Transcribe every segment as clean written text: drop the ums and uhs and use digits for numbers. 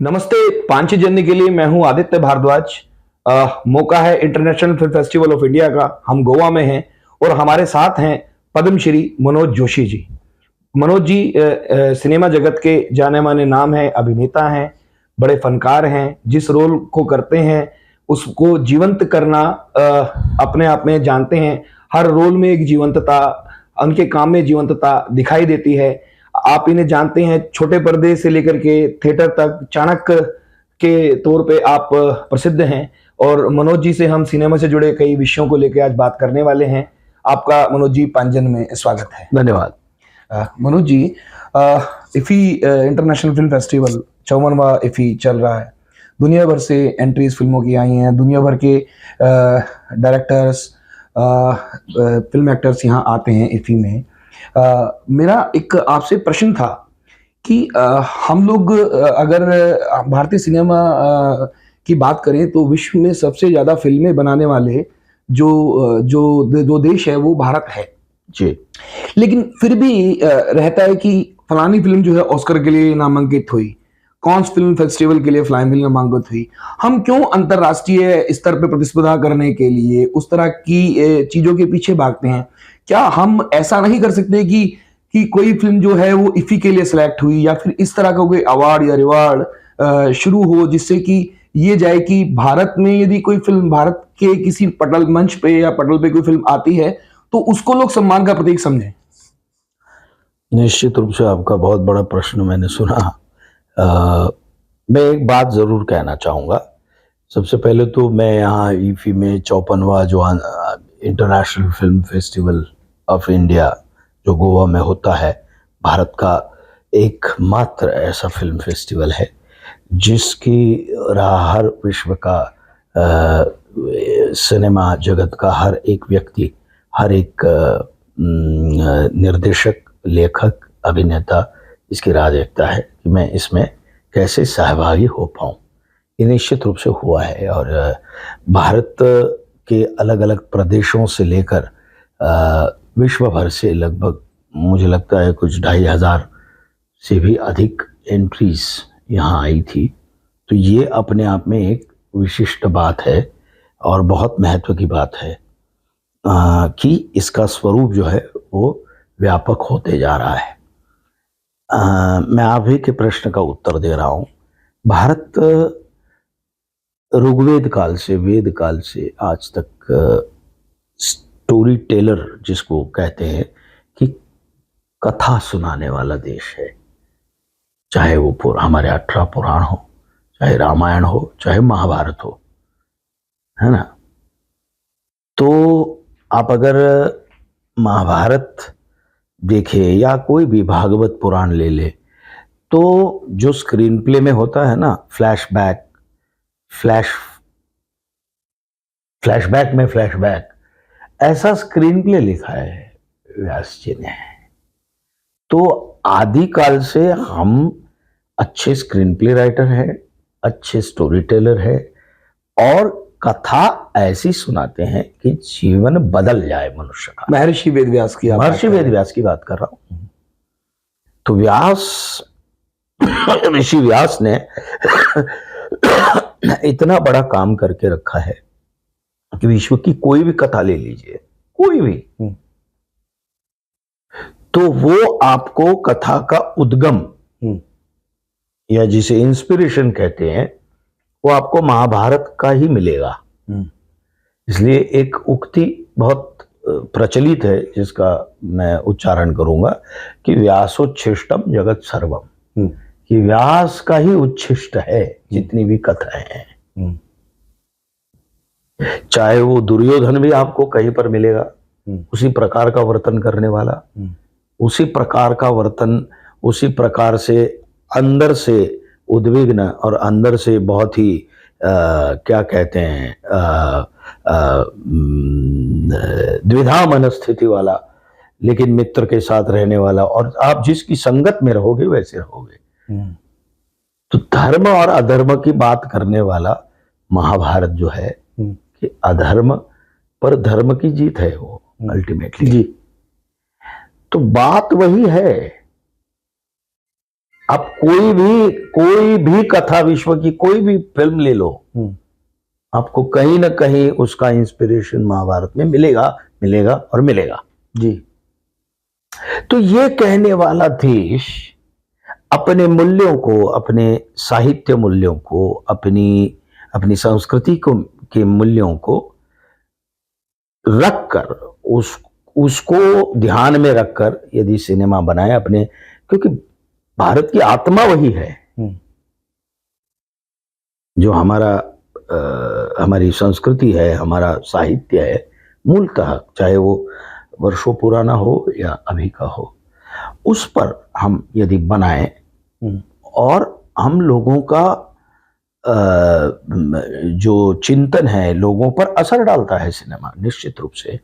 नमस्ते। पांची जननी के लिए मैं हूं आदित्य भारद्वाज। मौका है international film festival of India का। हम गोवा में हैं और हमारे साथ हैं पद्मश्री मनोज जोशी जी। मनोज जी सिनेमा जगत के जाने माने नाम हैं, अभिनेता हैं, बड़े फनकार हैं। जिस रोल को करते हैं उसको जीवंत करना अपने आप में जानते हैं। हर रोल में एक जीवंतता, उनके काम में जीवंतता दिखाई देती है। आप इन्हें जानते हैं, छोटे पर्दे से लेकर के थिएटर तक चाणक्य के तौर पे आप प्रसिद्ध हैं। और मनोज जी से हम सिनेमा से जुड़े कई विषयों को लेकर आज बात करने वाले हैं। आपका मनोज जी पांचजन में स्वागत है। धन्यवाद। Manoj ji, IFFI international film festival 54वां इफी चल रहा है। दुनिया भर से एंट्रीज फिल्मों की आई हैं। दुनिया भर के डायरेक्टर्स, फिल्म एक्टर्स यहाँ आते हैं इफी में। मेरा एक आपसे प्रश्न था कि हम लोग अगर भारतीय सिनेमा की बात करें तो विश्व में सबसे ज़्यादा फिल्में बनाने वाले जो देश है वो भारत है जी। लेकिन फिर भी रहता है कि फलानी फिल्म जो है ऑस्कर के लिए नामांकित हुई, कॉन्स फिल्म फेस्टिवल के लिए फलानी फिल्म नामांकित हुई। हम क्यों अंतर्राष्ट्रीय स्तर पर प्रतिस्पर्धा करने के लिए उस तरह की चीज़ों के पीछे भागते हैं? क्या हम ऐसा नहीं कर सकते कि कोई फिल्म जो है वो इफी के लिए सिलेक्ट हुई या फिर इस तरह का कोई अवार्ड या रिवार्ड शुरू हो जिससे कि ये जाए कि भारत में यदि कोई फिल्म भारत के किसी पटल मंच पे या पटल पे कोई फिल्म आती है तो उसको लोग सम्मान का प्रतीक समझें? निश्चित रूप से आपका बहुत बड़ा प्रश्न मैंने सुना। मैं एक बात ज़रूर कहना चाहूँगा। सबसे पहले तो मैं यहाँ ईफी में 54वां जो international film festival of India जो गोवा में होता है, भारत का एकमात्र ऐसा फिल्म फेस्टिवल है जिसकी राह हर विश्व का सिनेमा जगत का हर एक व्यक्ति, हर एक निर्देशक, लेखक, अभिनेता इसकी राह देखता है कि मैं इसमें कैसे सहभागी हो पाऊँ। ये निश्चित रूप से हुआ है और भारत के अलग अलग प्रदेशों से लेकर विश्व भर से लगभग मुझे लगता है कुछ 2500 से भी अधिक एंट्रीज यहाँ आई थी। तो ये अपने आप में एक विशिष्ट बात है और बहुत महत्व की बात है कि इसका स्वरूप जो है वो व्यापक होते जा रहा है। मैं आप ही के प्रश्न का उत्तर दे रहा हूँ। भारत ऋग्वेद काल से, वेद काल से आज तक स्टोरी टेलर जिसको कहते हैं कि कथा सुनाने वाला देश है। चाहे वो हमारे 18 पुराण हो, चाहे रामायण हो, चाहे महाभारत हो, है ना। तो आप अगर महाभारत देखे या कोई भी भागवत पुराण ले ले तो जो स्क्रीन प्ले में होता है ना, फ्लैशबैक में फ्लैशबैक, ऐसा स्क्रीन प्ले लिखा है व्यास जी ने। तो आदिकाल से हम अच्छे स्क्रीन प्ले राइटर हैं, अच्छे स्टोरी टेलर है और कथा ऐसी सुनाते हैं कि जीवन बदल जाए मनुष्य का। महर्षि वेदव्यास की बात कर रहा हूं। तो ऋषि व्यास ने इतना बड़ा काम करके रखा है कि विश्व की कोई भी कथा ले लीजिए, कोई भी, तो वो आपको कथा का उद्गम या जिसे इंस्पिरेशन कहते हैं वो आपको महाभारत का ही मिलेगा। इसलिए एक उक्ति बहुत प्रचलित है जिसका मैं उच्चारण करूंगा कि व्यासोच्छिष्टम जगत सर्वम, कि व्यास का ही उच्छिष्ट है जितनी भी कथाएं हैं। चाहे वो दुर्योधन भी आपको कहीं पर मिलेगा, उसी प्रकार का वर्तन करने वाला, उसी प्रकार का वर्तन, उसी प्रकार से अंदर से उद्विग्न और अंदर से बहुत ही क्या कहते हैं द्विधा मनस्थिति वाला, लेकिन मित्र के साथ रहने वाला, और आप जिसकी संगत में रहोगे वैसे रहोगे। तो धर्म और अधर्म की बात करने वाला महाभारत जो है कि अधर्म पर धर्म की जीत है वो अल्टीमेटली जी। तो बात वही है। आप कोई भी कथा, विश्व की कोई भी फिल्म ले लो, आपको कहीं ना कहीं उसका इंस्पिरेशन महाभारत में मिलेगा और मिलेगा जी। तो ये कहने वाला देश अपने मूल्यों को, अपने साहित्य मूल्यों को, अपनी संस्कृति के मूल्यों को रखकर, उसको ध्यान में रखकर यदि सिनेमा बनाए अपने, क्योंकि भारत की आत्मा वही है जो हमारी संस्कृति है, हमारा साहित्य है मूलतः, चाहे वो वर्षों पुराना हो या अभी का हो, उस पर हम यदि बनाएं और हम लोगों का जो चिंतन है लोगों पर असर डालता है सिनेमा निश्चित रूप से।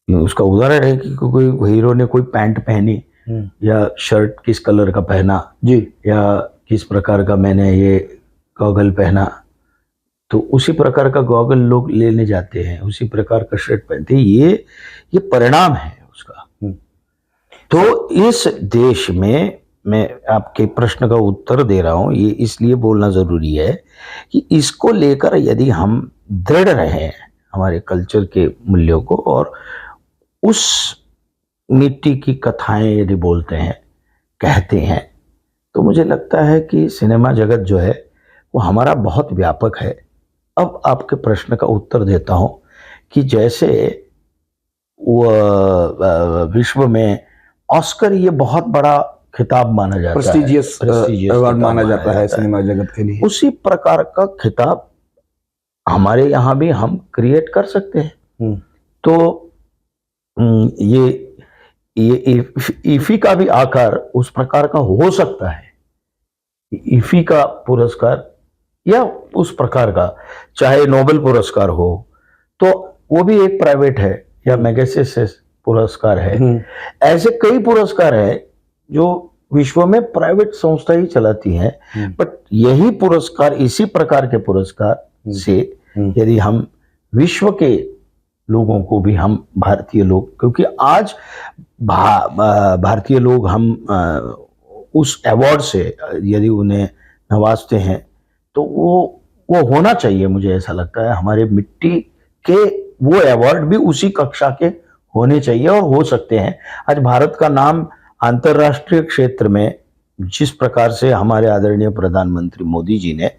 उसका उदाहरण है कि कोई हीरो ने कोई पैंट पहनी या शर्ट किस कलर का पहना जी, या किस प्रकार का मैंने ये गॉगल पहना, तो उसी प्रकार का गॉगल लोग लेने जाते हैं, उसी प्रकार का शर्ट पहनते हैं। ये परिणाम है उसका। तो इस देश में मैं आपके प्रश्न का उत्तर दे रहा हूं, ये इसलिए बोलना जरूरी है कि इसको लेकर यदि हम दृढ़ रहे हमारे कल्चर के मूल्यों को, और उस मिट्टी की कथाएं यदि बोलते हैं, कहते हैं, तो मुझे लगता है कि सिनेमा जगत जो है वो हमारा बहुत व्यापक है। अब आपके प्रश्न का उत्तर देता हूं कि जैसे वो विश्व में ऑस्कर ये बहुत बड़ा खिताब माना जाता है, प्रेस्टिजियस अवार्ड माना जाता है सिनेमा जगत के लिए, उसी प्रकार का खिताब हमारे यहाँ भी हम क्रिएट कर सकते हैं। तो ये ईफी का भी आकार उस प्रकार का हो सकता है, ईफी का पुरस्कार या उस प्रकार का, चाहे नोबेल पुरस्कार हो तो वो भी एक प्राइवेट है, या मैगसेसे पुरस्कार है, ऐसे कई पुरस्कार है जो विश्व में प्राइवेट संस्था ही चलाती हैं। बट यही पुरस्कार, इसी प्रकार के पुरस्कार से यदि हम विश्व के लोगों को भी, हम भारतीय लोग, क्योंकि आज भारतीय लोग हम उस अवार्ड से यदि उन्हें नवाजते हैं तो वो होना चाहिए। मुझे ऐसा लगता है हमारे मिट्टी के वो अवार्ड भी उसी कक्षा के होने चाहिए और हो सकते हैं। आज भारत का नाम अंतर्राष्ट्रीय क्षेत्र में जिस प्रकार से हमारे आदरणीय प्रधानमंत्री मोदी जी ने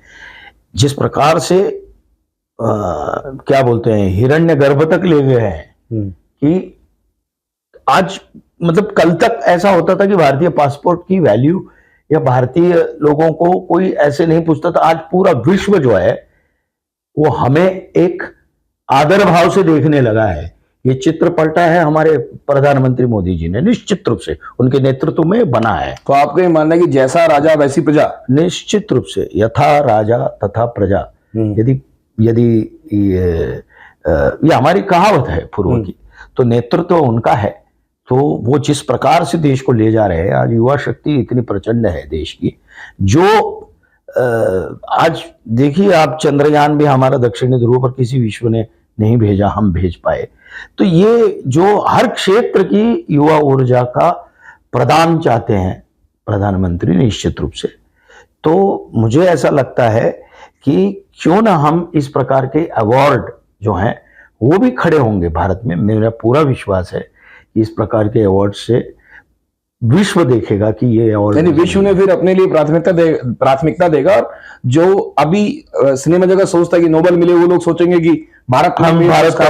जिस प्रकार से क्या बोलते हैं, हिरण्यगर्भ तक ले गए हैं कि आज मतलब कल तक ऐसा होता था कि भारतीय पासपोर्ट की वैल्यू या भारतीय लोगों को कोई ऐसे नहीं पूछता था। आज पूरा विश्व जो है वो हमें एक आदर भाव से देखने लगा है। ये चित्र पलटा है हमारे प्रधानमंत्री मोदी जी ने, निश्चित रूप से उनके नेतृत्व में बना है। तो आपका ये मानना है कि जैसा राजा वैसी प्रजा? निश्चित रूप से, यथा राजा तथा प्रजा। यदि ये हमारी कहावत है पूर्व की, तो नेतृत्व उनका है, तो वो जिस प्रकार से देश को ले जा रहे हैं, आज युवा शक्ति इतनी प्रचंड है देश की, जो आज देखिए आप, चंद्रयान भी हमारा दक्षिणी ध्रुव पर किसी विश्व ने नहीं भेजा, हम भेज पाए। तो ये जो हर क्षेत्र की युवा ऊर्जा का प्रदान चाहते हैं प्रधानमंत्री निश्चित रूप से, तो मुझे ऐसा लगता है कि क्यों ना हम इस प्रकार के अवार्ड जो हैं वो भी खड़े होंगे भारत में। मेरा पूरा विश्वास है कि इस प्रकार के अवार्ड से विश्व देखेगा कि ये अवार्ड, यानी विश्व ने फिर अपने लिए प्राथमिकता देगा। और जो अभी सिनेमा जगत सोचता है कि नोबेल मिले, वो लोग सोचेंगे कि भारत का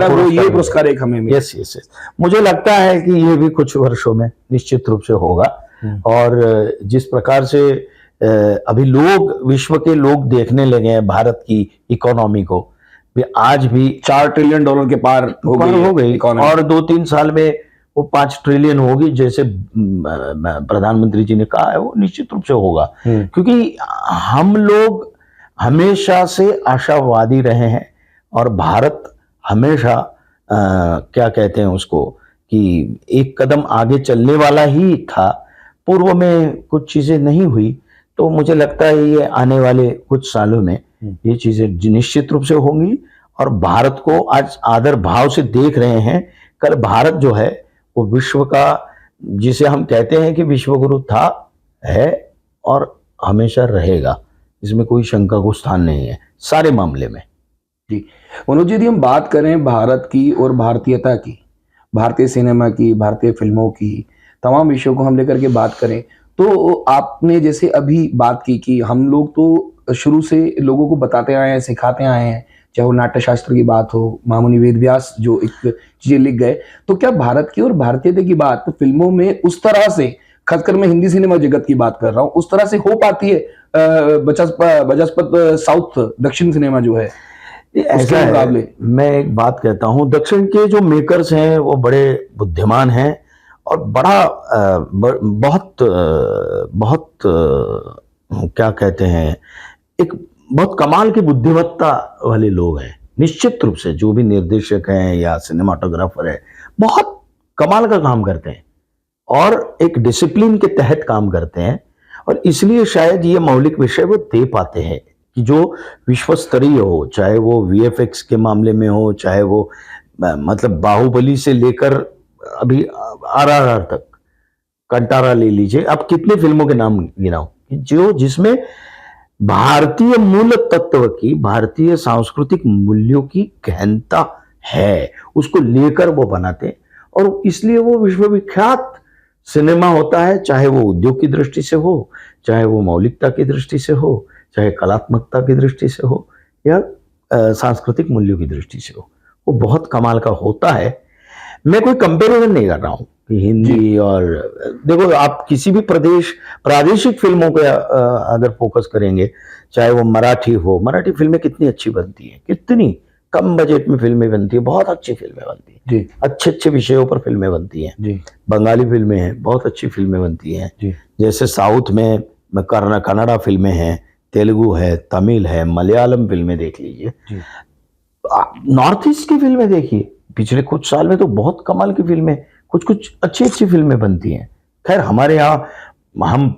वो ये पुरस्कार एक हमें मिले। यस। मुझे लगता है कि ये भी कुछ वर्षों में निश्चित रूप से होगा। और जिस प्रकार से अभी लोग, विश्व के लोग देखने लगे हैं भारत की इकोनॉमी को, भी आज भी $4 ट्रिलियन के पार हो गई और 2-3 साल में वो 5 ट्रिलियन होगी, जैसे प्रधानमंत्री जी ने कहा है, वो निश्चित रूप से होगा। क्योंकि हम लोग हमेशा से आशावादी रहे हैं और भारत हमेशा क्या कहते हैं उसको, कि एक कदम आगे चलने वाला ही था। पूर्व में कुछ चीजें नहीं हुई, तो मुझे लगता है ये आने वाले कुछ सालों में ये चीजें निश्चित रूप से होंगी। और भारत को आज आदर भाव से देख रहे हैं। कल भारत जो है वो विश्व का, जिसे हम कहते हैं कि विश्व गुरु था, है और हमेशा रहेगा, इसमें कोई शंका को स्थान नहीं है सारे मामले में। जी मनोज जी, यदि हम बात करें भारत की और भारतीयता की, भारतीय सिनेमा की, भारतीय फिल्मों की, तमाम विषयों को हम लेकर के बात करें, तो आपने जैसे अभी बात की कि हम लोग तो शुरू से लोगों को बताते आए हैं, सिखाते आए हैं, चाहे वो नाट्य शास्त्र की बात हो, मामुनि वेद व्यास जो एक चीजें लिख गए, तो क्या भारत की और भारतीयता की बात फिल्मों में उस तरह से, खासकर मैं हिंदी सिनेमा जगत की बात कर रहा हूँ, उस तरह से हो पाती है बजास्पत साउथ दक्षिण सिनेमा जो है ऐसा उसके है, मुकाबले? मैं एक बात कहता हूँ, दक्षिण के जो मेकर्स हैं वो बड़े बुद्धिमान हैं और बड़ा बहुत क्या कहते हैं, एक बहुत कमाल की बुद्धिमत्ता वाले लोग हैं। निश्चित रूप से जो भी निर्देशक हैं या सिनेमाटोग्राफर है, बहुत कमाल का काम करते हैं और एक डिसिप्लिन के तहत काम करते हैं, और इसलिए शायद ये मौलिक विषय वो दे पाते हैं कि जो विश्व स्तरीय हो, चाहे वो वीएफएक्स के मामले में हो, चाहे वो मतलब बाहुबली से लेकर अभी आरआरआर तक, कंटारा ले लीजिए, आप कितनी फिल्मों के नाम गिनाओ जो जिसमें भारतीय मूल तत्व की, भारतीय सांस्कृतिक मूल्यों की गहनता है, उसको लेकर वो बनाते हैं और इसलिए वो विश्वविख्यात सिनेमा होता है, चाहे वो उद्योग की दृष्टि से हो, चाहे वो मौलिकता की दृष्टि से हो, चाहे कलात्मकता की दृष्टि से हो, या सांस्कृतिक मूल्यों की दृष्टि से हो, वो बहुत कमाल का होता है। मैं कोई कंपैरिजन नहीं कर रहा हूँ कि हिंदी और, देखो आप किसी भी प्रादेशिक फिल्मों पे अगर फोकस करेंगे, चाहे वो मराठी हो, मराठी फिल्में कितनी अच्छी बनती हैं, कितनी कम बजट में फिल्में बनती है, बहुत अच्छी फिल्में बनती हैं जी, अच्छे अच्छे विषयों पर फिल्में बनती हैं जी, बंगाली फिल्में हैं, बहुत अच्छी फिल्में बनती हैं जी, जैसे साउथ में कन्नड़ा फिल्में हैं, तेलुगु है, तमिल है, मलयालम फिल्में देख लीजिए, जी, नॉर्थ ईस्ट की फिल्में देखिए, पिछले कुछ साल में तो बहुत कमाल की फिल्में, कुछ कुछ अच्छी अच्छी फिल्में बनती हैं। खैर हमारे यहाँ हम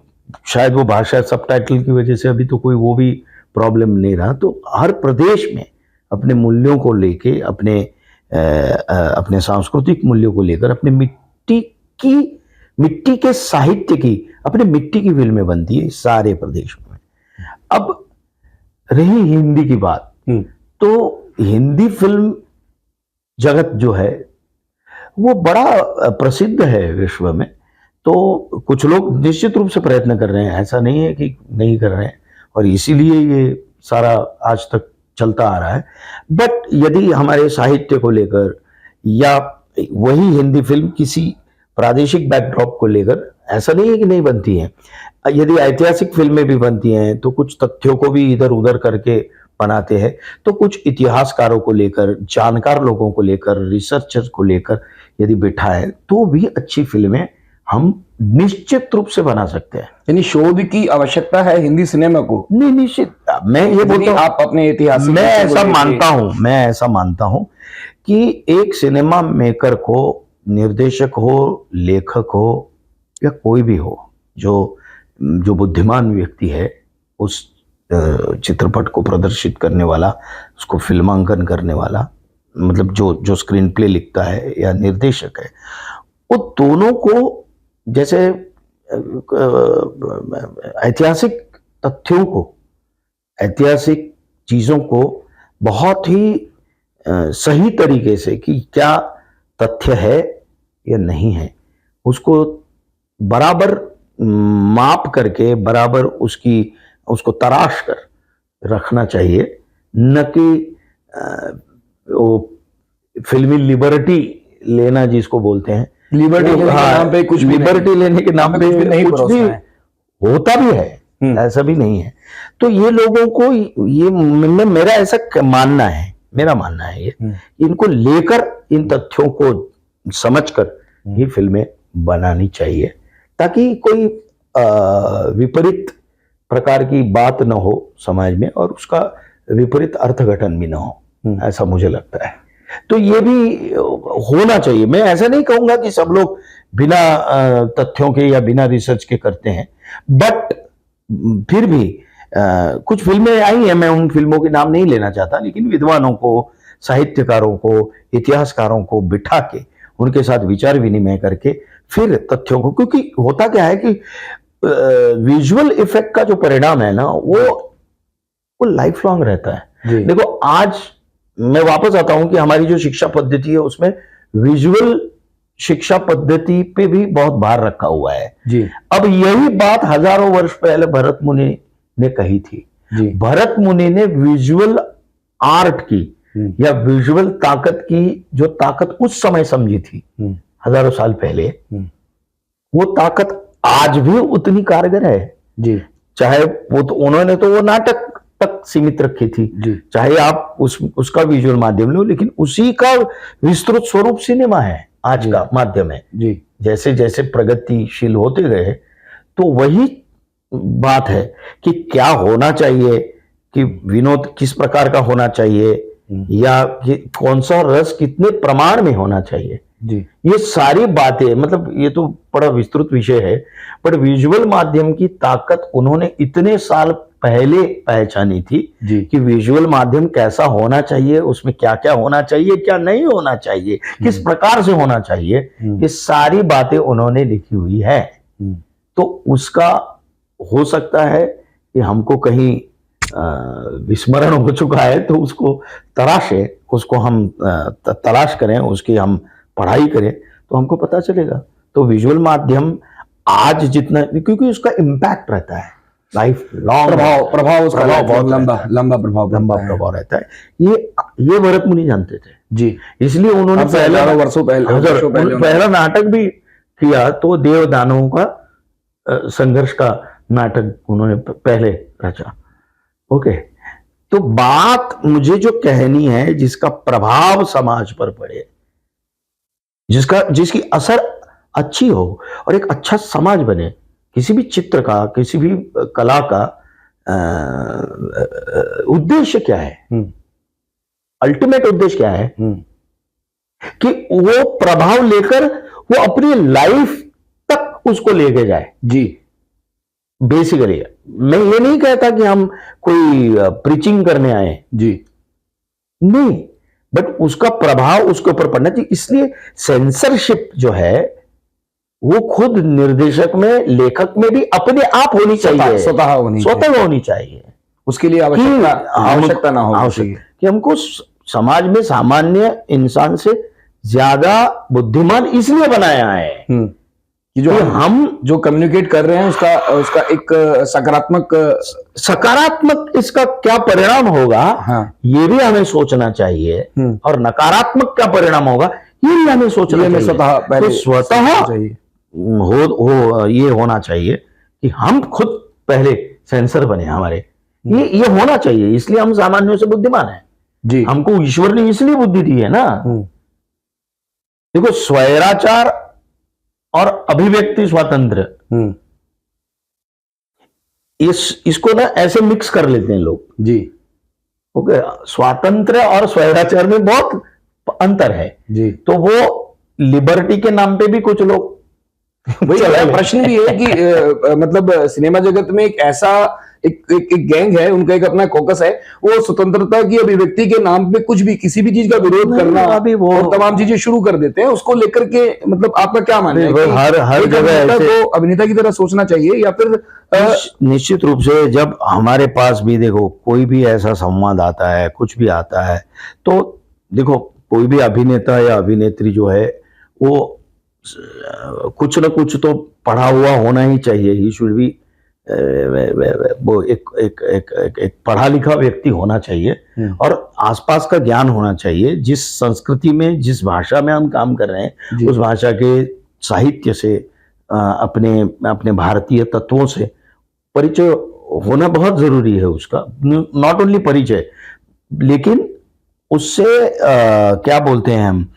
शायद वो भाषा सबटाइटल की वजह से अभी तो कोई वो भी प्रॉब्लम नहीं रहा, तो हर प्रदेश में अपने मूल्यों को लेके, अपने सांस्कृतिक मूल्यों को लेकर, अपने मिट्टी के साहित्य की, अपने मिट्टी की फिल्में बनती है सारे प्रदेशों में। अब रही हिंदी की बात, तो हिंदी फिल्म जगत जो है वो बड़ा प्रसिद्ध है विश्व में, तो कुछ लोग निश्चित रूप से प्रयत्न कर रहे हैं, ऐसा नहीं है कि नहीं कर रहे हैं, और इसीलिए ये सारा आज तक चलता आ रहा है। बट यदि हमारे साहित्य को लेकर या वही हिंदी फिल्म किसी प्रादेशिक बैकड्रॉप को लेकर, ऐसा नहीं है कि नहीं बनती हैं, यदि ऐतिहासिक फिल्में भी बनती हैं तो कुछ तथ्यों को भी इधर उधर करके बनाते हैं, तो कुछ इतिहासकारों को लेकर, जानकार लोगों को लेकर, रिसर्चर्स को लेकर यदि बिठाए तो भी अच्छी फिल्में हम निश्चित रूप से बना सकते हैं। यानी शोध की आवश्यकता है हिंदी सिनेमा को। नहीं, निश्चित, मैं ये बोलता हूं, आप अपने इतिहास, मैं ऐसा मानता हूं कि एक सिनेमा मेकर को, निर्देशक हो, लेखक हो या कोई भी हो, जो बुद्धिमान व्यक्ति है, उस चित्रपट को प्रदर्शित करने वाला, उसको फिल्मांकन करने वाला, मतलब जो स्क्रीन प्ले लिखता है या निर्देशक है, वो दोनों को जैसे ऐतिहासिक तथ्यों को, ऐतिहासिक चीजों को बहुत ही सही तरीके से कि क्या तथ्य है या नहीं है, उसको बराबर माप करके, बराबर उसको तराश कर रखना चाहिए, न कि वो फिल्मी लिबर्टी लेना जिसको बोलते हैं, लिबर्टी लेने के नाम पे कुछ भी लिबर्टी लेने के नाम पे नहीं, कुछ भी होता भी है, ऐसा भी नहीं है। तो ये लोगों को, ये मेरा ऐसा मानना है, मेरा मानना है ये, इनको लेकर, इन तथ्यों को समझकर ही फिल्में बनानी चाहिए, ताकि कोई विपरीत प्रकार की बात न हो समाज में और उसका विपरीत अर्थघटन भी न हो, ऐसा मुझे लगता है। तो ये भी होना चाहिए। मैं ऐसा नहीं कहूंगा कि सब लोग बिना तथ्यों के या बिना रिसर्च के करते हैं, बट फिर भी कुछ फिल्में आई हैं, मैं उन फिल्मों के नाम नहीं लेना चाहता, लेकिन विद्वानों को, साहित्यकारों को, इतिहासकारों को बिठा के उनके साथ विचार विनिमय करके फिर तथ्यों को, क्योंकि होता क्या है कि विजुअल इफेक्ट का जो परिणाम है ना, वो लाइफ लॉन्ग रहता है। जी देखो, आज मैं वापस आता हूं कि हमारी जो शिक्षा पद्धति है उसमें विजुअल शिक्षा पद्धति पे भी बहुत भार रखा हुआ है। जी अब यही बात हजारों वर्ष पहले भरत मुनि ने कही थी। जी भरत मुनि ने विजुअल आर्ट की या विजुअल ताकत की जो ताकत उस समय समझी थी, हजारों साल पहले, वो ताकत आज भी उतनी कारगर है। जी चाहे वो तो उन्होंने तो वो नाटक तक सीमित रखी थी, जी चाहे आप उसका विजुअल माध्यम लो, लेकिन उसी का विस्तृत स्वरूप सिनेमा है, आज जी। का माध्यम है। जी जैसे जैसे प्रगतिशील होते गए, तो वही बात है कि क्या होना चाहिए, कि विनोद किस प्रकार का होना चाहिए, या कि कौन सा रस कितने प्रमाण में होना चाहिए, जी ये सारी बातें, मतलब ये तो बड़ा विस्तृत विषय है, पर विजुअल माध्यम की ताकत उन्होंने इतने साल पहले पहचानी थी जी कि विजुअल माध्यम कैसा होना चाहिए, उसमें क्या क्या होना चाहिए, क्या नहीं होना चाहिए, किस प्रकार से होना चाहिए, ये सारी बातें उन्होंने लिखी हुई है। तो उसका हो सकता है कि हमको कहीं विस्मरण हो चुका है, तो उसको तराशे, उसको हम तलाश करें, उसकी हम पढ़ाई करें, तो हमको पता चलेगा। तो विजुअल माध्यम आज जितना, क्योंकि उसका इम्पैक्ट रहता है लाइफ लॉन्ग, प्रभाव उसका बहुत लंबा प्रभाव रहता है। ये भरत मुनि जानते थे जी, इसलिए उन्होंने वर्षों पहले पहला नाटक भी किया, तो देव दानवों का संघर्ष का नाटक उन्होंने पहले रचा। ओके, तो बात मुझे जो कहनी है, जिसका प्रभाव समाज पर पड़े, जिसकी असर अच्छी हो और एक अच्छा समाज बने, किसी भी चित्र का, किसी भी कला का उद्देश्य क्या है, अल्टीमेट उद्देश्य क्या है, कि वो प्रभाव लेकर वो अपनी लाइफ तक उसको लेके जाए। जी, बेसिकली मैं ये नहीं कहता कि हम कोई प्रीचिंग करने आए, जी नहीं, बट उसका प्रभाव उसके ऊपर पड़ना चाहिए। इसलिए सेंसरशिप जो है वो खुद निर्देशक में, लेखक में भी अपने आप होनी चाहिए, स्वतः होनी चाहिए। उसके लिए आवश्यकता ना हो कि हमको समाज में सामान्य इंसान से ज्यादा बुद्धिमान इसलिए बनाया है कि हम जो कम्युनिकेट कर रहे हैं उसका एक सकारात्मक इसका क्या परिणाम होगा, ये भी हमें सोचना चाहिए, और नकारात्मक क्या परिणाम होगा ये भी हमें सोचना चाहिए। स्वतः ये होना चाहिए कि हम खुद पहले सेंसर बने हमारे, ये होना चाहिए। इसलिए हम सामान्यों से बुद्धिमान हैं जी, हमको ईश्वर ने इसलिए बुद्धि दी है ना। देखो, स्वैराचार और अभिव्यक्ति स्वातंत्र, इसको ना ऐसे मिक्स कर लेते हैं लोग जी। ओके, स्वातंत्र और स्वैराचार में बहुत अंतर है जी। तो वो लिबर्टी के नाम पे भी कुछ लोग प्रश्न भी है कि मतलब सिनेमा जगत में एक ऐसा एक गैंग है, उनका एक अपना कॉकस है, वो स्वतंत्रता की अभिव्यक्ति के नाम पे कुछ भी, किसी भी चीज का विरोध करना और तमाम चीजें शुरू कर देते हैं। उसको लेकर के मतलब आपका क्या मानना है कि हर जगह को अभिनेता की तरह सोचना चाहिए, या फिर निश्चित रूप से जब हमारे पास भी देखो कोई भी ऐसा संवाद आता है, कुछ भी आता है, तो देखो कोई भी अभिनेता या अभिनेत्री जो है वो कुछ न कुछ तो पढ़ा हुआ होना ही चाहिए। ही शुड बी वो एक पढ़ा लिखा व्यक्ति होना चाहिए और आसपास का ज्ञान होना चाहिए। जिस संस्कृति में, जिस भाषा में हम काम कर रहे हैं, उस भाषा के साहित्य से, अपने भारतीय तत्वों से परिचय होना बहुत जरूरी है। उसका नॉट ओनली परिचय, लेकिन उससे क्या बोलते हैं हम,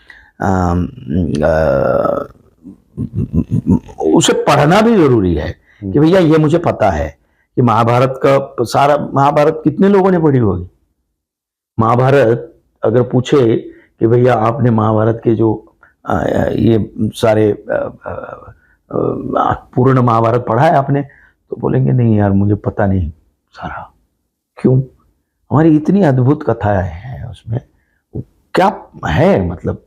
उसे पढ़ना भी जरूरी है कि भैया ये मुझे पता है कि महाभारत का सारा, महाभारत कितने लोगों ने पढ़ी होगी। महाभारत अगर पूछे कि भैया आपने महाभारत के जो ये सारे पूर्ण महाभारत पढ़ा है आपने, तो बोलेंगे नहीं यार मुझे पता नहीं सारा। क्यों? हमारी इतनी अद्भुत कथाएं हैं उसमें, क्या है मतलब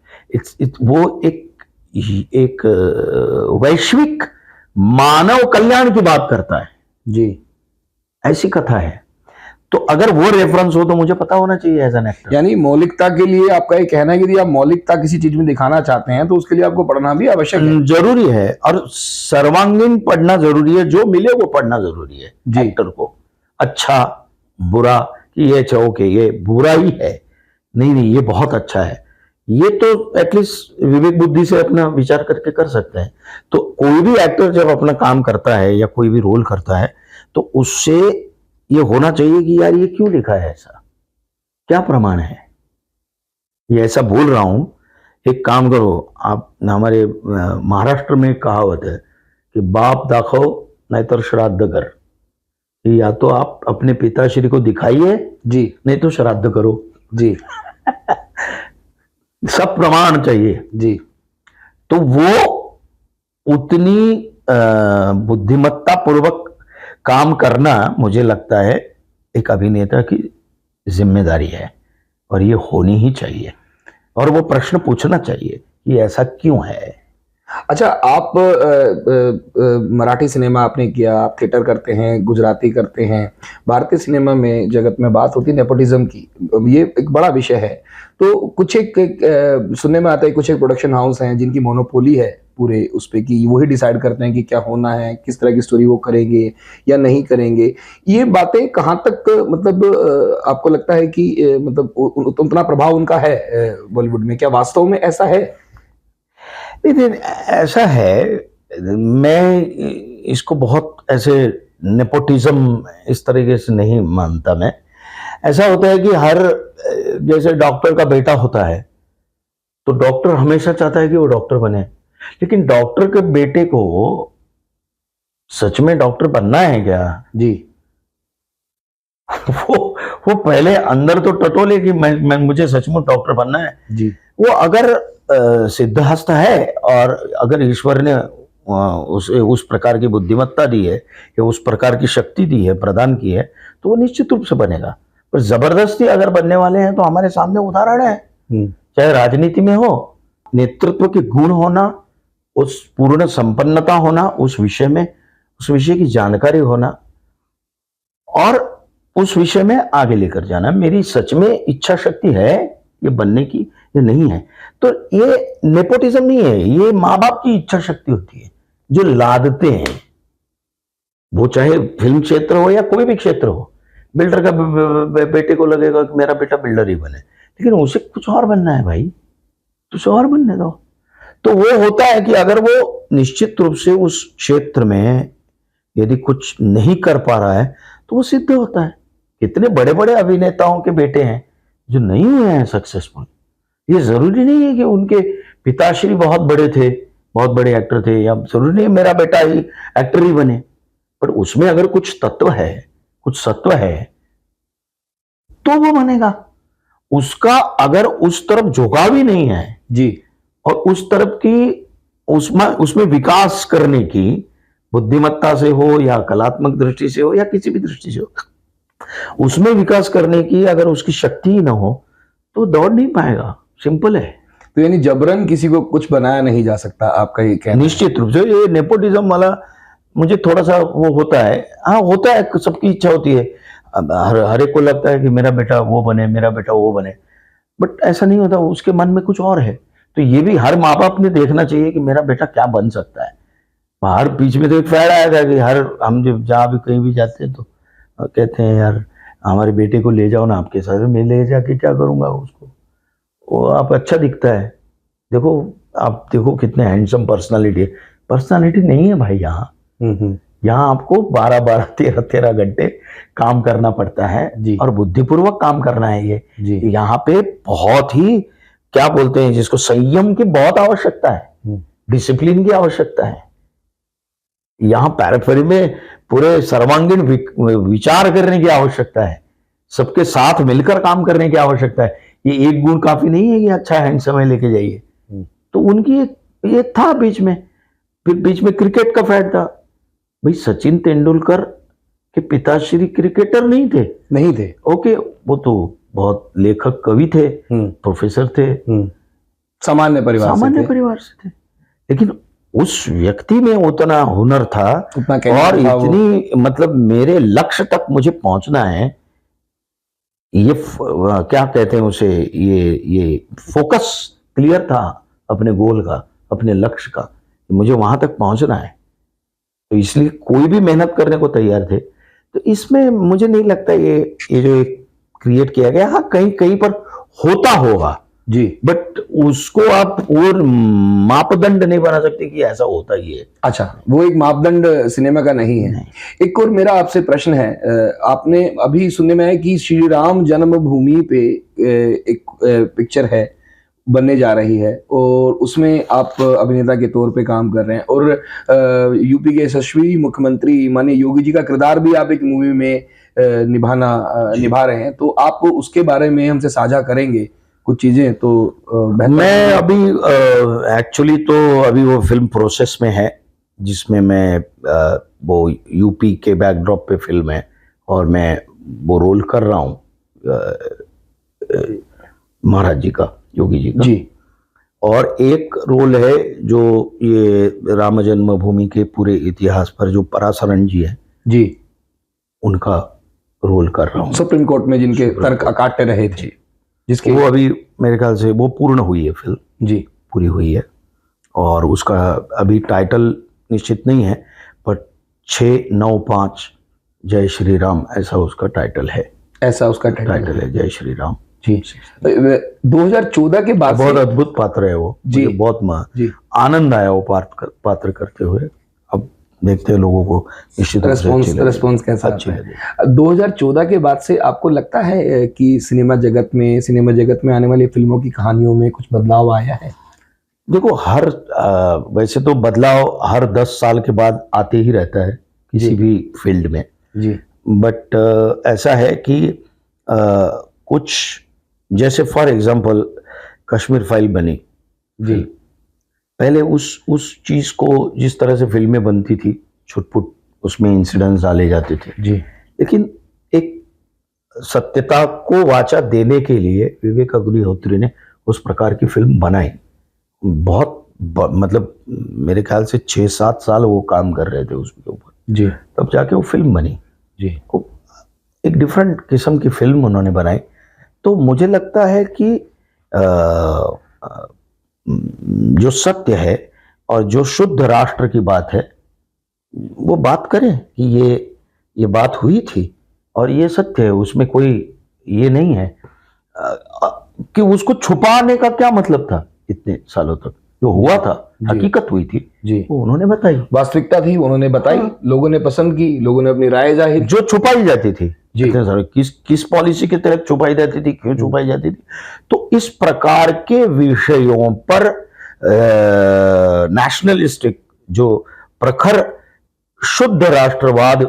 वो एक वैश्विक मानव कल्याण की बात करता है, जी। ऐसी कथा है। तो अगर वो रेफरेंस हो तो मुझे पता होना चाहिए एज एन एक्टर। यानी मौलिकता के लिए आपका ये कहना है कि यदि आप मौलिकता किसी चीज में दिखाना चाहते हैं तो उसके लिए आपको पढ़ना भी आवश्यक है। जरूरी है, और सर्वांगीण पढ़ना जरूरी है, जो मिले वो पढ़ना जरूरी है जी। एक्टर को। अच्छा बुरा, कि ये ओके ये बुरा ही है, नहीं नहीं ये बहुत अच्छा है, ये तो एटलीस्ट विवेक बुद्धि से अपना विचार करके कर सकते हैं। तो कोई भी एक्टर जब अपना काम करता है या कोई भी रोल करता है तो उससे ये होना चाहिए कि यार ये क्यों लिखा है, ऐसा क्या प्रमाण है, ये ऐसा बोल रहा हूं। एक काम करो आप, हमारे महाराष्ट्र में एक कहावत है कि बाप दाखव नाहीतर श्राद्ध कर, या तो आप अपने पिताश्री को दिखाइए जी। नहीं तो श्राद्ध करो। जी। सब प्रमाण चाहिए जी। तो वो उतनी बुद्धिमत्ता पूर्वक काम करना मुझे लगता है एक अभिनेता की जिम्मेदारी है, और ये होनी ही चाहिए, और वो प्रश्न पूछना चाहिए कि ऐसा क्यों है। अच्छा, आप मराठी सिनेमा आपने किया, आप थिएटर करते हैं, गुजराती करते हैं, भारतीय सिनेमा में जगत में बात होती है नेपोटिज्म की, ये एक बड़ा विषय है। तो कुछ एक सुनने में आता है कुछ एक प्रोडक्शन हाउस हैं जिनकी मोनोपोली है पूरे उस पे, कि वही डिसाइड करते हैं कि क्या होना है, किस तरह की स्टोरी वो करेंगे या नहीं करेंगे। ये बातें कहाँ तक मतलब आपको लगता है कि मतलब उतना प्रभाव उनका है बॉलीवुड में, क्या वास्तव में ऐसा है? लेकिन ऐसा है, मैं इसको बहुत ऐसे नेपोटिज्म इस तरीके से नहीं मानता मैं। ऐसा होता है कि हर, जैसे डॉक्टर का बेटा होता है तो डॉक्टर हमेशा चाहता है कि वो डॉक्टर बने, लेकिन डॉक्टर के बेटे को सच में डॉक्टर बनना है क्या? जी। वो पहले अंदर तो टटोले कि मैं मुझे सचमुच डॉक्टर बनना है। जी। वो अगर सिद्धहस्त है और अगर ईश्वर ने उसे उस प्रकार की बुद्धिमत्ता दी है या उस प्रकार की शक्ति दी है, प्रदान की है, तो वो निश्चित रूप से बनेगा। पर जबरदस्ती अगर बनने वाले हैं तो हमारे सामने उदाहरण है, चाहे राजनीति में हो, नेतृत्व के गुण होना, उस पूर्ण संपन्नता होना उस विषय में, उस विषय की जानकारी होना और उस विषय में आगे लेकर जाना। मेरी सच में इच्छा शक्ति है ये बनने की, ये नहीं है तो ये नेपोटिज्म नहीं है, ये माँ बाप की इच्छा शक्ति होती है जो लादते हैं। वो चाहे फिल्म क्षेत्र हो या कोई भी क्षेत्र हो, बिल्डर का बेटे को लगेगा कि मेरा बेटा बिल्डर ही बने, लेकिन उसे कुछ और बनना है भाई, कुछ और बनने दो। तो वो होता है कि अगर वो निश्चित रूप से उस क्षेत्र में यदि कुछ नहीं कर पा रहा है तो वो सिद्ध होता है। कितने बड़े बड़े अभिनेताओं के बेटे हैं जो नहीं हुए हैं सक्सेसफुल। ये जरूरी नहीं है कि उनके पिताश्री बहुत बड़े थे, बहुत बड़े एक्टर थे, या जरूरी नहीं है मेरा बेटा ही एक्टर ही बने, पर उसमें अगर कुछ तत्व है, कुछ सत्व है तो वो बनेगा। उसका अगर उस तरफ झुकाव ही नहीं है जी, और उस तरफ की उसमें विकास करने की बुद्धिमत्ता से हो या कलात्मक दृष्टि से हो या किसी भी दृष्टि से हो, उसमें विकास करने की अगर उसकी शक्ति ही ना हो तो दौड़ नहीं पाएगा। सिंपल है। तो यानी जबरन किसी को कुछ बनाया नहीं जा सकता, आपका ये कहना? निश्चित रूप से ये नेपोटिज्म वाला मुझे थोड़ा सा वो होता है। हाँ होता है, सबकी इच्छा होती है, हर एक को लगता है कि मेरा बेटा वो बने, मेरा बेटा वो बने, बट ऐसा नहीं होता, उसके मन में कुछ और है। तो ये भी हर माँ बाप ने देखना चाहिए कि मेरा बेटा क्या बन सकता है। बाहर बीच में तो एक फैड आया था कि हम जब जहाँ भी कहीं भी जाते हैं तो कहते हैं यार हमारे बेटे को ले जाओ ना आपके साथ। मैं ले जाके क्या करूंगा उसको, वो आप अच्छा दिखता है, देखो आप देखो कितने हैंडसम पर्सनालिटी है। पर्सनालिटी नहीं है भाई यहाँ। यहाँ आपको 12-12, 13-13 घंटे काम करना पड़ता है जी। और बुद्धिपूर्वक काम करना है। ये जी। यहाँ पे बहुत ही क्या बोलते हैं जिसको, संयम की बहुत आवश्यकता है, डिसिप्लिन की आवश्यकता है। यहाँ पैराफेरी में पूरे सर्वांगीण विचार करने की आवश्यकता है, सबके साथ मिलकर काम करने की आवश्यकता है। ये एक गुण काफी नहीं है कि अच्छा हैंडसम है लेके जाइए। तो उनकी ये था बीच में, फिर बीच में क्रिकेट का फैड था। भाई सचिन तेंदुलकर के पिताश्री क्रिकेटर नहीं थे। ओके, वो तो बहुत लेखक कवि थे, प्रोफेसर थे, सामान्य परिवार से थे। लेकिन उस व्यक्ति में उतना हुनर था उतना और कहना था वो। इतनी मतलब मेरे लक्ष्य तक मुझे पहुंचना है, ये क्या कहते हैं उसे, ये फोकस क्लियर था अपने गोल का, अपने लक्ष्य का, मुझे वहां तक पहुंचना है, तो इसलिए कोई भी मेहनत करने को तैयार थे। तो इसमें मुझे नहीं लगता ये जो क्रिएट किया गया, हाँ कहीं कहीं पर होता होगा जी, बट उसको आप और मापदंड नहीं बना सकते कि ऐसा होता ही है। अच्छा, वो एक मापदंड सिनेमा का नहीं है। नहीं। एक और मेरा आपसे प्रश्न है, आपने अभी सुनने में आया कि श्री राम जन्मभूमि पे एक पिक्चर है, बनने जा रही है, और उसमें आप अभिनेता के तौर पे काम कर रहे हैं, और यूपी के यशस्वी मुख्यमंत्री माननीय योगी जी का किरदार भी आप एक मूवी में निभा रहे हैं, तो आप उसके बारे में हमसे साझा करेंगे कुछ चीजें तो बेहतर मैं होगा। अभी एक्चुअली तो अभी वो फिल्म प्रोसेस में है, जिसमें मैं वो यूपी के बैकड्रॉप पे फिल्म है और मैं वो रोल कर रहा हूँ महाराज जी का, योगी जी का। जी, और एक रोल है जो ये राम जन्मभूमि के पूरे इतिहास पर जो पराशरण जी है जी, उनका रोल कर रहा हूँ। सुप्रीम कोर्ट में जिनके तर्क अकाट्य रहे थे, जिसके वो अभी मेरे ख्याल से वो पूर्ण हुई है फिल्म, जी, पूरी हुई है, और उसका अभी टाइटल निश्चित नहीं है, बट 695 जय श्री राम ऐसा उसका टाइटल है। ऐसा उसका टाइटल है जय श्री राम जी। 2014 के बाद बहुत से अद्भुत पात्र है वो, जी, मुझे बहुत जी, आनंद आया वो पात्र करते हुए। अब देखते हैं लोगों को निश्चित रूप से रेस्पॉन्स कैसा अच्छी आता है। लगे। 2014 के बाद से आपको लगता है कि सिनेमा जगत में आने वाली फिल्मों की कहानियों में कुछ बदलाव आया है? देखो वैसे तो बदलाव हर 10 साल के बाद आते ही रहता है किसी जी, भी फील्ड में, जी, बट ऐसा है कि कुछ, जैसे फॉर एग्जांपल कश्मीर फाइल बनी जी, पहले उस चीज को जिस तरह से फिल्में बनती थी, छुटपुट उसमें इंसिडेंट्स डाले जाते थे, जी, लेकिन एक सत्यता को वाचा देने के लिए विवेक अग्निहोत्री ने उस प्रकार की फिल्म बनाई। मतलब मेरे ख्याल से 6-7 साल वो काम कर रहे थे उसके ऊपर, जी, तब जाके वो फिल्म बनी। जी, वो एक डिफरेंट किस्म की फिल्म उन्होंने बनाई। तो मुझे लगता है कि जो सत्य है और जो शुद्ध राष्ट्र की बात है, वो बात करें कि ये बात हुई थी और ये सत्य है, उसमें कोई ये नहीं है कि उसको छुपाने का क्या मतलब था। इतने सालों तक जो हुआ था, हकीकत हुई थी, जी, वो उन्होंने बताई, वास्तविकता थी, उन्होंने बताई, हाँ। लोगों ने पसंद की, लोगों ने अपनी राय जाहिर की। जो छुपाई जाती थी, जी, इतने सारे किस पॉलिसी के तहत छुपाई जाती थी, क्यों छुपाई जाती थी, तो इस प्रकार के विषयों पर नेशनलिस्टिक जो प्रखर शुद्ध राष्ट्रवाद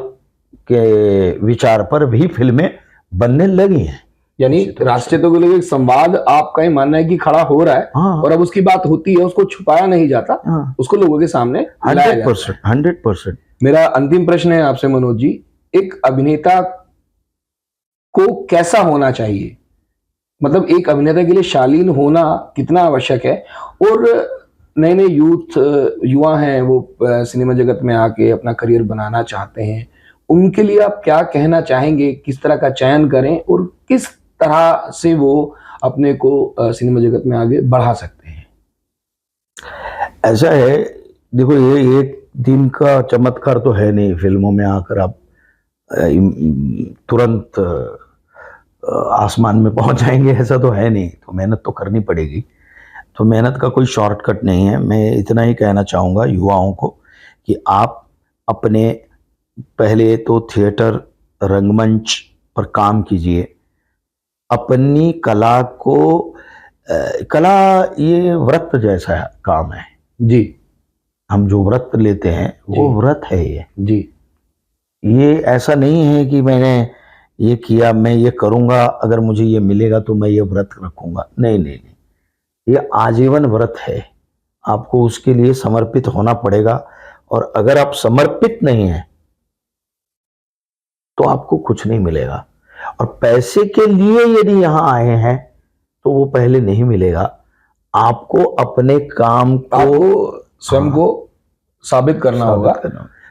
के विचार पर भी फिल्में बनने लगी हैं। यानी राष्ट्रीयता को लेकर संवाद आपका ही मानना है कि खड़ा हो रहा है, हाँ, और अब उसकी बात होती है, उसको छुपाया नहीं जाता, हाँ, उसको लोगों के सामने लाया जाता है। 100%। मेरा अंतिम प्रश्न है आपसे मनोज जी, एक अभिनेता को कैसा होना चाहिए? मतलब एक अभिनेता के लिए शालीन होना कितना आवश्यक है? और नए नए युवा हैं, वो सिनेमा जगत में आके अपना करियर बनाना चाहते हैं, उनके लिए आप क्या कहना चाहेंगे? किस तरह का चयन करें और किस तरह से वो अपने को सिनेमा जगत में आगे बढ़ा सकते हैं? ऐसा है, देखो ये एक दिन का चमत्कार तो है नहीं, फिल्मों में आकर आप तुरंत आसमान में पहुंच जाएंगे, ऐसा तो है नहीं, तो मेहनत तो करनी पड़ेगी। तो मेहनत का कोई शॉर्टकट नहीं है। मैं इतना ही कहना चाहूँगा युवाओं को कि आप अपने पहले तो थिएटर, रंगमंच पर काम कीजिए, अपनी कला को कला ये व्रत जैसा काम है जी, हम जो व्रत लेते हैं वो व्रत है ये ऐसा नहीं है कि मैंने ये किया, मैं ये करूँगा, अगर मुझे ये मिलेगा तो मैं ये व्रत रखूँगा, नहीं नहीं नहीं, ये आजीवन व्रत है। आपको उसके लिए समर्पित होना पड़ेगा, और अगर आप समर्पित नहीं हैं तो आपको कुछ नहीं मिलेगा। और पैसे के लिए यदि यहाँ आए हैं तो वो पहले नहीं मिलेगा। आपको अपने काम को, आपको स्वयं को साबित करना होगा।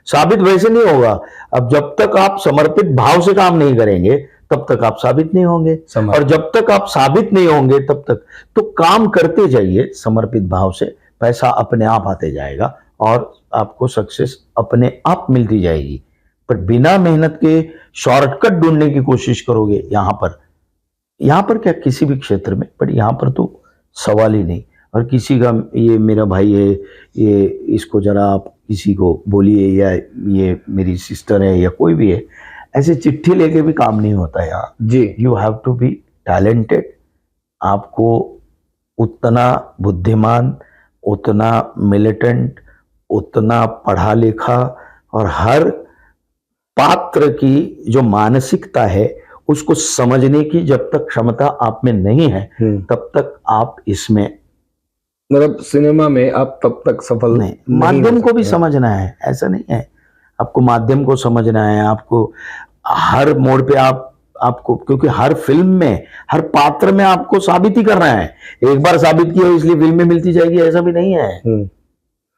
साबित वैसे नहीं होगा, अब जब तक आप समर्पित भाव से काम नहीं करेंगे तब तक आप साबित नहीं होंगे, और जब तक आप साबित नहीं होंगे तब तक तो काम करते जाइए समर्पित भाव से, पैसा अपने आप आते जाएगा और आपको सक्सेस अपने आप मिलती जाएगी। पर बिना मेहनत के शॉर्टकट ढूंढने की कोशिश करोगे यहां पर क्या किसी भी क्षेत्र में, पर यहां पर तो सवाल ही नहीं। और किसी का ये मेरा भाई है, ये इसको जरा आप किसी को बोलिए, या ये मेरी सिस्टर है, या कोई भी है, ऐसे चिट्ठी लेके भी काम नहीं होता है यहाँ जी। You have to be talented. आपको उतना बुद्धिमान, उतना मिलिटेंट, उतना पढ़ा लिखा, और हर पात्र की जो मानसिकता है उसको समझने की जब तक क्षमता आप में नहीं है तब तक आप इसमें, मतलब सिनेमा में आप तब तक सफल नहीं। माध्यम को भी समझना है, ऐसा नहीं है, आपको माध्यम को समझना है, आपको हर मोड़ पे आपको, क्योंकि हर फिल्म में, हर पात्र में आपको साबित ही करना है। एक बार साबित किया इसलिए फिल्में मिलती जाएगी, ऐसा भी नहीं है।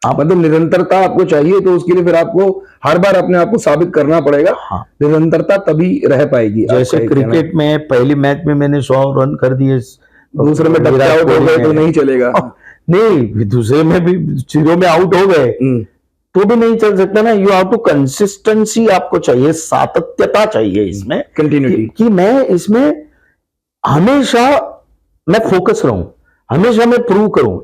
आप मतलब निरंतरता आपको चाहिए, तो उसके लिए फिर आपको हर बार अपने आप को साबित करना पड़ेगा। हाँ, निरंतरता तभी रह पाएगी। जैसे क्रिकेट में पहली मैच में मैंने 100 रन कर दिए, दूसरे में डक आउट हो गए तो नहीं चलेगा। नहीं, दूसरे में भी 0 में आउट हो गए तो भी नहीं चल सकता ना। यू हैव टू कंसिस्टेंसी, आपको चाहिए, सातत्यता चाहिए इसमें, कंटिन्यूटी, कि मैं इसमें हमेशा मैं फोकस रहूं, हमेशा मैं प्रूव करूं,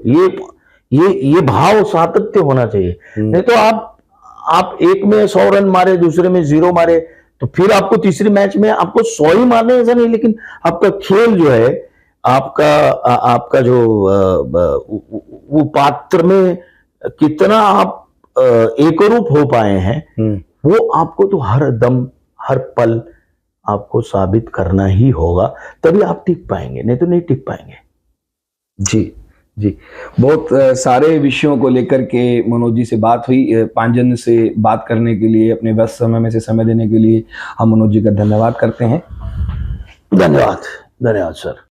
ये भाव सातत्य होना चाहिए। नहीं तो आप एक में 100 रन मारे, दूसरे में 0 मारे, तो फिर आपको तीसरी मैच में आपको 100 ही मारने, ऐसा नहीं, लेकिन आपका खेल जो है, आपका जो वो पात्र में कितना आप एकरूप हो पाए हैं, वो आपको तो हर दम, हर पल आपको साबित करना ही होगा, तभी आप टिक पाएंगे, नहीं तो नहीं टिक पाएंगे। जी जी, बहुत सारे विषयों को लेकर के मनोज जी से बात हुई। पांचजन्य से बात करने के लिए, अपने व्यस्त समय में से समय देने के लिए हम मनोज जी का धन्यवाद करते हैं। धन्यवाद सर।